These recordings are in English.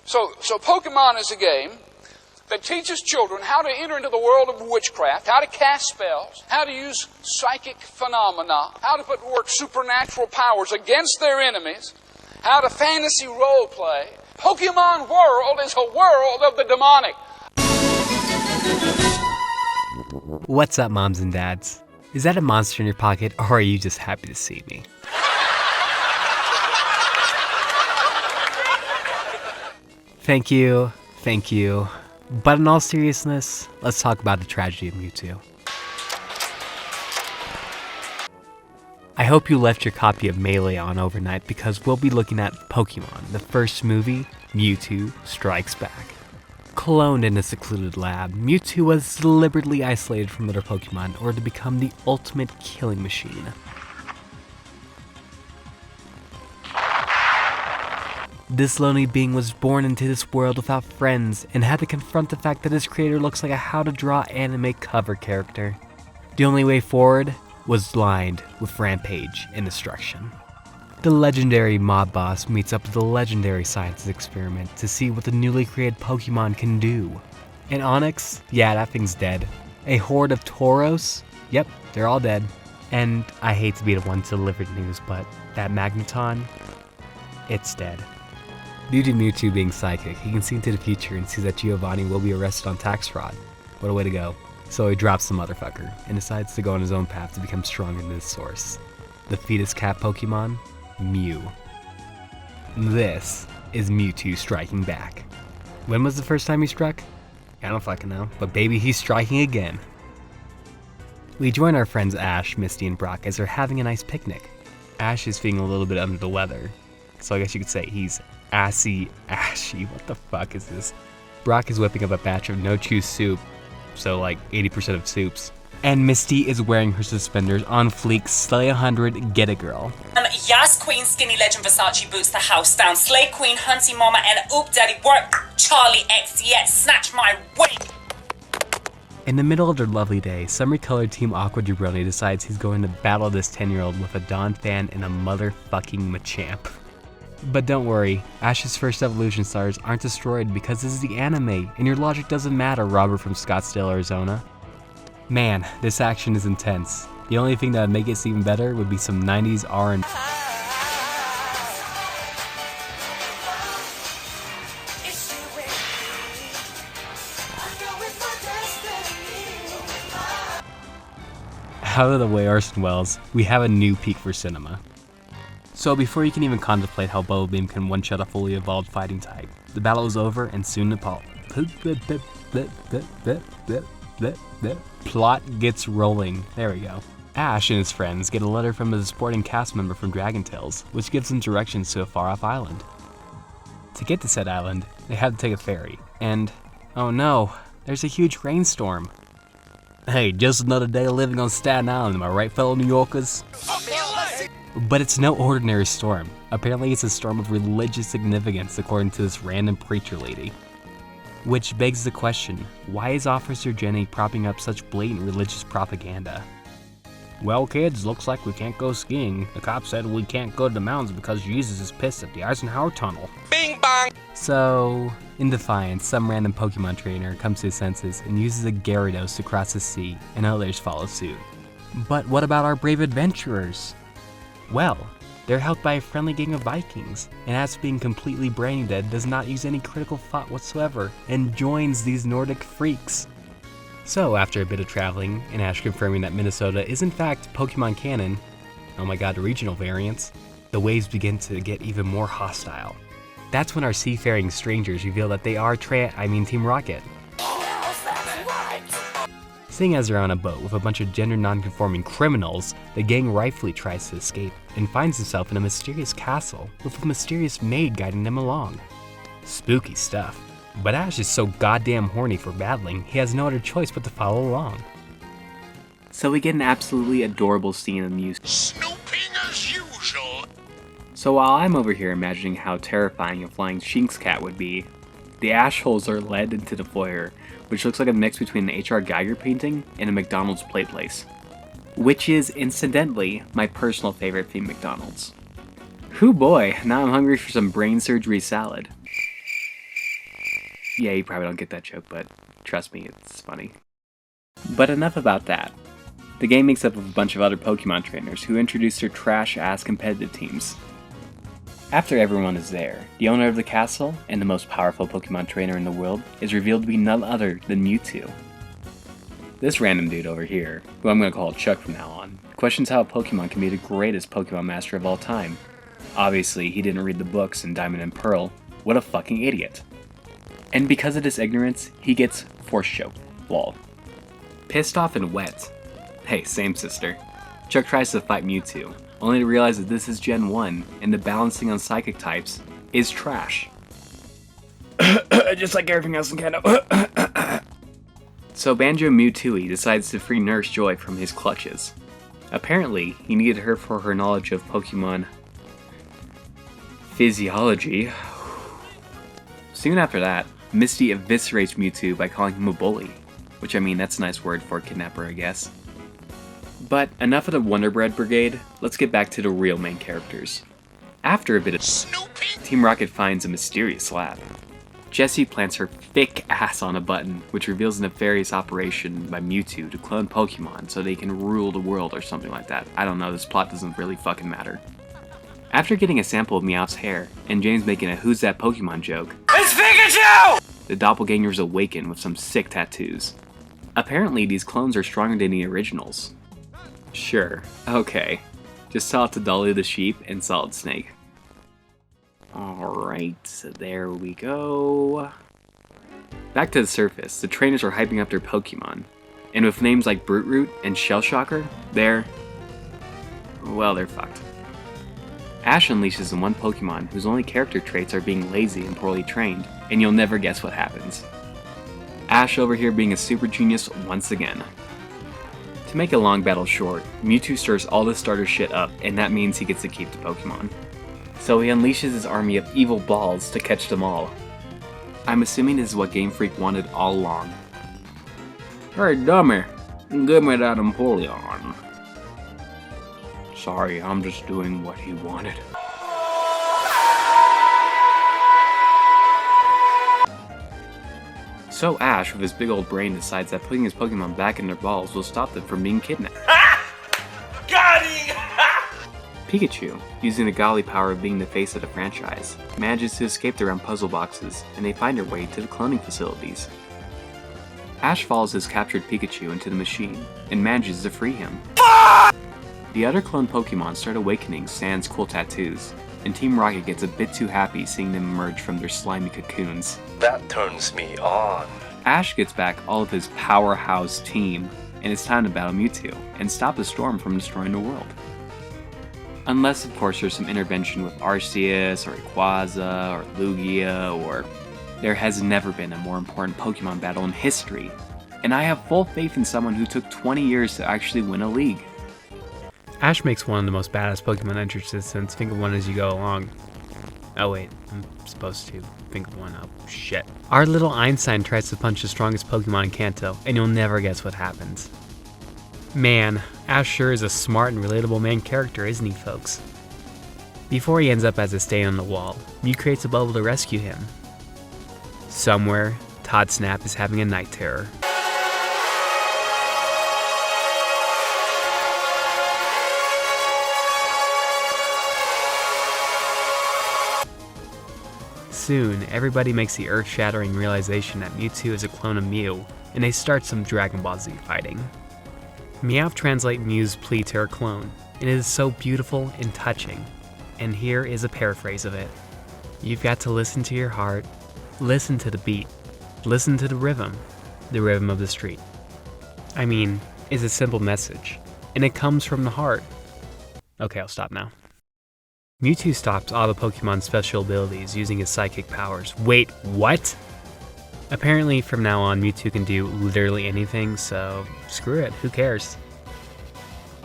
So Pokemon is a game that teaches children how to enter into the world of witchcraft, how to cast spells, how to use psychic phenomena, how to put to work supernatural powers against their enemies, how to fantasy role play. Pokemon world is a world of the demonic. What's up, moms and dads? Is that a monster in your pocket, or are you just happy to see me? Thank you. But in all seriousness, let's talk about the tragedy of Mewtwo. I hope you left your copy of Melee on overnight because we'll be looking at Pokemon, the first movie, Mewtwo Strikes Back. Cloned in a secluded lab, Mewtwo was deliberately isolated from other Pokemon in order to become the ultimate killing machine. This lonely being was born into this world without friends and had to confront the fact that his creator looks like a how-to-draw anime cover character. The only way forward was lined with rampage and destruction. The legendary mob boss meets up with the legendary science experiment to see what the newly created Pokemon can do. And Onix? Yeah, that thing's dead. A horde of Tauros? Yep, they're all dead. And I hate to be the one to deliver the news, but that Magneton? It's dead. Due to Mewtwo being psychic, he can see into the future and sees that Giovanni will be arrested on tax fraud. What a way to go. So he drops the motherfucker and decides to go on his own path to become stronger than his source. The fetus cat Pokemon, Mew. This is Mewtwo striking back. When was the first time he struck? I don't fucking know, but baby, he's striking again. We join our friends Ash, Misty, and Brock as they're having a nice picnic. Ash is feeling a little bit under the weather, so I guess you could say he's ashy. What the fuck is this? Brock is whipping up a batch of no-chew soup, so like 80% of soups. And Misty is wearing her suspenders on fleek, slay 100, get a girl. Yas Queen, Skinny Legend, Versace boots the house down. Slay Queen, Hunty Mama, and Oop Daddy work. Charlie X, yes, snatch my wig. In the middle of their lovely day, summer-colored Team Aqua Jabroni decides he's going to battle this 10-year-old with a Dawn fan and a motherfucking Machamp. But don't worry, Ash's first evolution stars aren't destroyed because this is the anime, and your logic doesn't matter, Robert from Scottsdale, Arizona. Man, this action is intense. The only thing that would make it even better would be some 90s R&B. Out of the way, Orson Welles, we have a new peak for cinema. So before you can even contemplate how Bubble Beam can one-shot a fully evolved fighting type, the battle is over and soon Nepal. Plot gets rolling. There we go. Ash and his friends get a letter from a supporting cast member from Dragon Tales, which gives them directions to a far-off island. To get to said island, they have to take a ferry, and oh no, there's a huge rainstorm. Hey, just another day living on Staten Island, am I right, fellow New Yorkers? But it's no ordinary storm. Apparently it's a storm of religious significance according to this random preacher lady. Which begs the question, why is Officer Jenny propping up such blatant religious propaganda? Well kids, looks like we can't go skiing. The cop said we can't go to the mountains because Jesus is pissed at the Eisenhower Tunnel. Bing bong! So, in defiance, some random Pokemon trainer comes to his senses and uses a Gyarados to cross the sea, and others follow suit. But what about our brave adventurers? Well, they're helped by a friendly gang of Vikings, and as being completely brain dead, does not use any critical thought whatsoever, and joins these Nordic freaks. So after a bit of traveling, and Ash confirming that Minnesota is in fact Pokemon canon, oh my god, the regional variants, the waves begin to get even more hostile. That's when our seafaring strangers reveal that they are Team Rocket. Seeing as they're on a boat with a bunch of gender non-conforming criminals, the gang rightfully tries to escape and finds himself in a mysterious castle with a mysterious maid guiding them along. Spooky stuff. But Ash is so goddamn horny for battling, he has no other choice but to follow along. So we get an absolutely adorable scene of Mew snooping as usual. So while I'm over here imagining how terrifying a flying Shinx cat would be, the Ash holes are led into the foyer, which looks like a mix between an H.R. Geiger painting and a McDonald's play place. Which is, incidentally, my personal favorite themed McDonald's. Hoo boy, now I'm hungry for some brain surgery salad. Yeah, you probably don't get that joke, but trust me, it's funny. But enough about that. The game makes up of a bunch of other Pokemon trainers who introduce their trash-ass competitive teams. After everyone is there, the owner of the castle and the most powerful Pokemon trainer in the world is revealed to be none other than Mewtwo. This random dude over here, who I'm going to call Chuck from now on, questions how a Pokemon can be the greatest Pokemon master of all time. Obviously, he didn't read the books in Diamond and Pearl. What a fucking idiot. And because of this ignorance, he gets force choked. Lol. Pissed off and wet. Hey, same sister. Chuck tries to fight Mewtwo, only to realize that this is Gen 1, and the balancing on psychic types is trash. Just like everything else in Kanto. So Banjo Mewtwo decides to free Nurse Joy from his clutches. Apparently, he needed her for her knowledge of Pokemon physiology. Soon after that, Misty eviscerates Mewtwo by calling him a bully. Which, I mean, that's a nice word for a kidnapper, I guess. But enough of the Wonder Bread Brigade, let's get back to the real main characters. After a bit of snooping, Team Rocket finds a mysterious lab. Jessie plants her thick ass on a button, which reveals a nefarious operation by Mewtwo to clone Pokemon so they can rule the world or something like that. I don't know, this plot doesn't really fucking matter. After getting a sample of Meowth's hair, and James making a "Who's that Pokemon" joke, it's Pikachu! The doppelgangers awaken with some sick tattoos. Apparently these clones are stronger than the originals. Sure, okay. Just tell it to Dolly the Sheep and Solid Snake. Alright, so there we go. Back to the surface, the trainers are hyping up their Pokemon. And with names like Brute Root and Shell Shocker, they're fucked. Ash unleashes the one Pokemon whose only character traits are being lazy and poorly trained, and you'll never guess what happens. Ash over here being a super genius once again. To make a long battle short, Mewtwo stirs all the starter shit up, and that means he gets to keep the Pokemon. So he unleashes his army of evil balls to catch them all. I'm assuming this is what Game Freak wanted all along. Hey dummy, give me that Empoleon. Sorry, I'm just doing what he wanted. So Ash, with his big old brain, decides that putting his Pokemon back in their balls will stop them from being kidnapped. Got him! Pikachu, using the godly power of being the face of the franchise, manages to escape the round puzzle boxes, and they find their way to the cloning facilities. Ash follows his captured Pikachu into the machine, and manages to free him. The other clone Pokemon start awakening sans cool tattoos, and Team Rocket gets a bit too happy seeing them emerge from their slimy cocoons. That turns me on. Ash gets back all of his powerhouse team, and it's time to battle Mewtwo, and stop the storm from destroying the world. Unless, of course, there's some intervention with Arceus, or Rayquaza, or Lugia, or... There has never been a more important Pokemon battle in history, and I have full faith in someone who took 20 years to actually win a league. Ash makes one of the most badass Pokemon entrances since think of one as you go along. Oh wait, I'm supposed to think of one. Oh shit. Our little Einstein tries to punch the strongest Pokemon in Kanto, and you'll never guess what happens. Man, Ash sure is a smart and relatable main character, isn't he, folks? Before he ends up as a stain on the wall, Mew creates a bubble to rescue him. Somewhere, Todd Snap is having a night terror. Soon, everybody makes the earth-shattering realization that Mewtwo is a clone of Mew, and they start some Dragon Ball Z fighting. Meowth translates Mew's plea to her clone, and it is so beautiful and touching. And here is a paraphrase of it. You've got to listen to your heart, listen to the beat, listen to the rhythm of the street. I mean, it's a simple message, and it comes from the heart. Okay, I'll stop now. Mewtwo stops all the Pokemon's special abilities using his psychic powers. Wait, what? Apparently, from now on, Mewtwo can do literally anything, so screw it, who cares?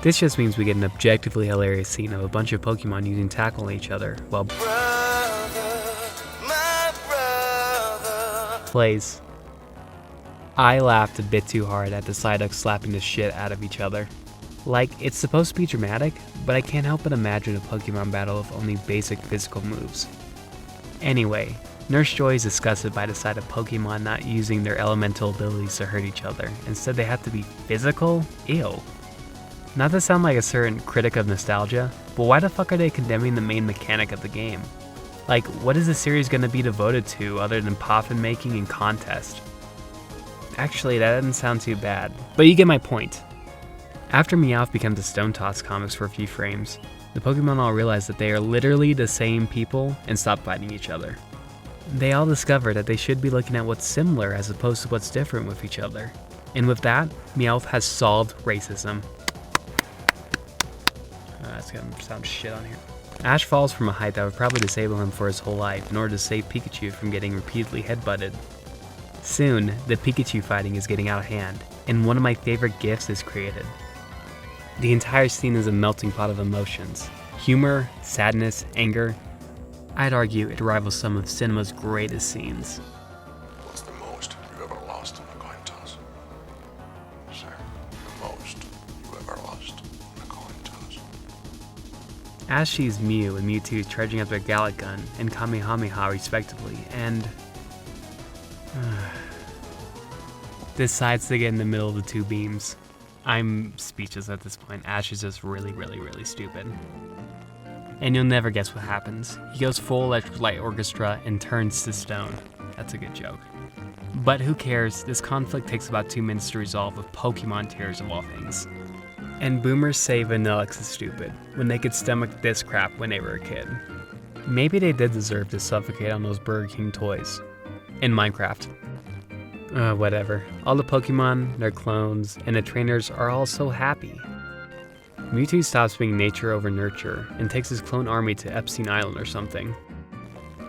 This just means we get an objectively hilarious scene of a bunch of Pokemon using tackle on each other while plays. I laughed a bit too hard at the Psyduck slapping the shit out of each other. Like, it's supposed to be dramatic, but I can't help but imagine a Pokemon battle with only basic physical moves. Anyway, Nurse Joy is disgusted by the sight of Pokemon not using their elemental abilities to hurt each other. Instead, they have to be physical? Ew. Not to sound like a certain critic of nostalgia, but why the fuck are they condemning the main mechanic of the game? Like, what is the series going to be devoted to other than poffin making and contest? Actually, that doesn't sound too bad, but you get my point. After Meowth becomes the Stone Toss comics for a few frames, the Pokemon all realize that they are literally the same people and stop fighting each other. They all discover that they should be looking at what's similar as opposed to what's different with each other. And with that, Meowth has solved racism. That's gonna sound shit on here. Ash falls from a height that would probably disable him for his whole life in order to save Pikachu from getting repeatedly headbutted. Soon, the Pikachu fighting is getting out of hand, and one of my favorite gifs is created. The entire scene is a melting pot of emotions. Humor, sadness, anger. I'd argue it rivals some of cinema's greatest scenes. What's the most you've ever lost in a coin toss? Sir, the most you ever lost in a coin toss. Ash sees Mew and Mewtwo charging up their Gallic Gun and Kamehameha respectively, and decides to get in the middle of the two beams. I'm speechless at this point. Ash is just really, really, really stupid. And you'll never guess what happens. He goes full Electric Light Orchestra and turns to stone. That's a good joke. But who cares? This conflict takes about 2 minutes to resolve with Pokemon tears of all things. And boomers say Vanillix is stupid, when they could stomach this crap when they were a kid. Maybe they did deserve to suffocate on those Burger King toys. In Minecraft. Whatever. All the Pokemon, their clones, and the trainers are all so happy. Mewtwo stops being nature over nurture and takes his clone army to Epstein Island or something.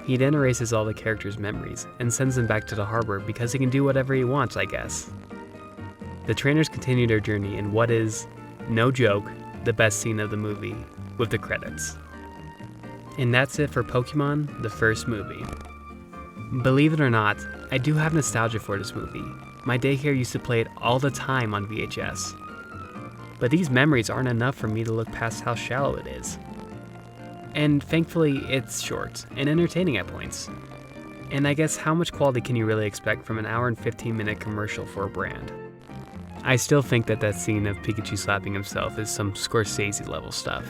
He then erases all the characters' memories and sends them back to the harbor because he can do whatever he wants, I guess. The trainers continue their journey in what is, no joke, the best scene of the movie, with the credits. And that's it for Pokemon, the first movie. Believe it or not, I do have nostalgia for this movie. My daycare used to play it all the time on VHS. But these memories aren't enough for me to look past how shallow it is. And thankfully, it's short and entertaining at points. And I guess how much quality can you really expect from an hour and 15-minute commercial for a brand? I still think that scene of Pikachu slapping himself is some Scorsese level stuff.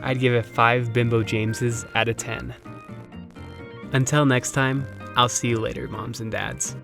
I'd give it 5 Bimbo Jameses out of 10. Until next time, I'll see you later, moms and dads.